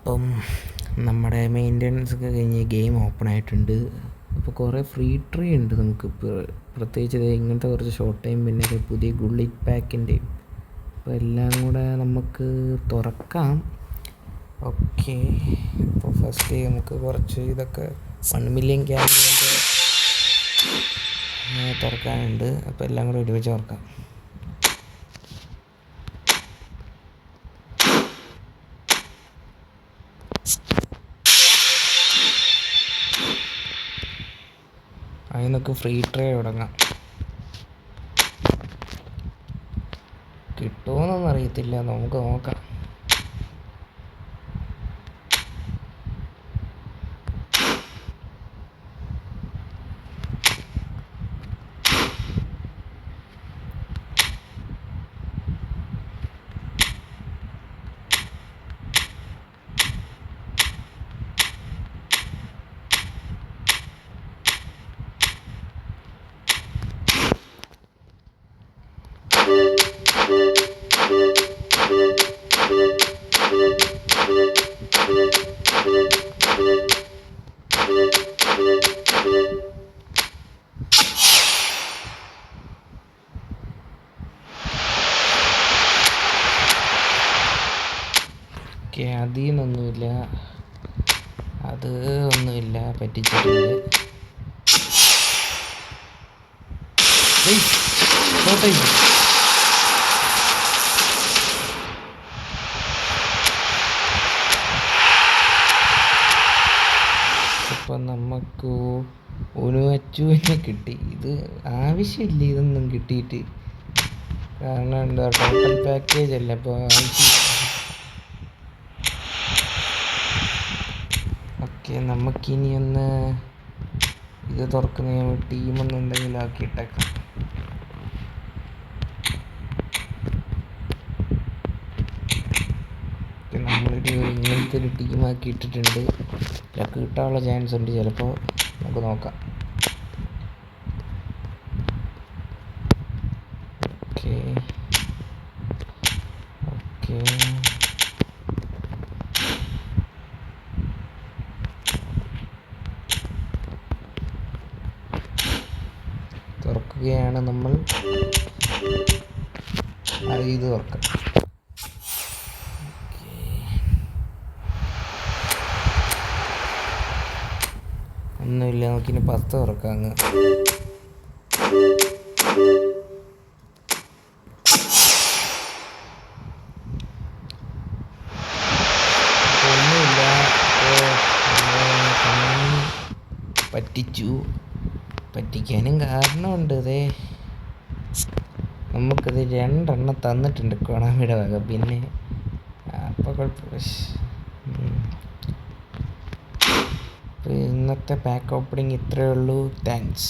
അപ്പം നമ്മുടെ മെയിൻ്റെനൻസ് ഒക്കെ കഴിഞ്ഞ് ഗെയിം ഓപ്പൺ ആയിട്ടുണ്ട്. അപ്പോൾ കുറേ ഫ്രീ ട്രീ ഉണ്ട് നമുക്ക്. പ്രത്യേകിച്ച് ഇങ്ങനത്തെ കുറച്ച് ഷോർട്ട് ടൈം, പിന്നെ പുതിയ ഗുള്ളിറ്റ് പാക്കിൻ്റെയും. അപ്പോൾ എല്ലാം കൂടെ നമുക്ക് തുറക്കാം. ഓക്കെ, അപ്പോൾ ഫസ്റ്റ് നമുക്ക് കുറച്ച് ഇതൊക്കെ 1 മില്യൺ ക്യാമ്പിൻ്റെ തുറക്കാനുണ്ട്. അപ്പോൾ എല്ലാം കൂടെ ഒരുമിച്ച് തുറക്കാം. അതിനൊക്കെ ഫ്രീ ട്രേ തുടങ്ങാം. കിട്ടുമോയെന്നൊന്നും അറിയത്തില്ല, നമുക്ക് നോക്കാം. ഓക്കെ, അതിൽ നിന്നൊന്നുമില്ല, അത് ഒന്നുമില്ല, പറ്റിച്ചിട്ടുണ്ട്. അപ്പം നമുക്ക് ഉനുവച്ചുവിനെ കിട്ടി. ഇത് ആവശ്യമില്ല ഇതൊന്നും കിട്ടിയിട്ട്, കാരണം എന്താ ടോട്ടൽ പാക്കേജ് അല്ല. അപ്പോൾ ഓക്കെ, നമുക്കിനി ഒന്ന് ഇത് തുറക്കുന്ന ടീമൊന്നും എന്തെങ്കിലും ആക്കിയിട്ടേക്കാം. നമ്മളൊരു ഇങ്ങനത്തെ ഒരു ടീമാക്കി ഇട്ടിട്ടുണ്ട്. ലക്ക് കിട്ടാനുള്ള ചാൻസ് ഉണ്ട് ചിലപ്പോൾ, നമുക്ക് നോക്കാം. ഓക്കെ ഓക്കെ, തുറക്കുകയാണ് നമ്മൾ. ഇത് തുറക്കാം. ഒന്നുമില്ല, നമുക്കിനി 10 തുറക്കാം. അങ്ങ് ഒന്നുമില്ല. പറ്റിക്കാനും കാരണമുണ്ട്. നമുക്കിത് 2 എണ്ണം തന്നിട്ടുണ്ട് കൊണാമിയുടെ വക. പിന്നെ അപ്പോൾ കുഴപ്പമില്ല. ഇന്നത്തെ പാക്ക് ഓപ്പണിങ് ഇത്രയേ ഉള്ളൂ. താങ്ക്സ്.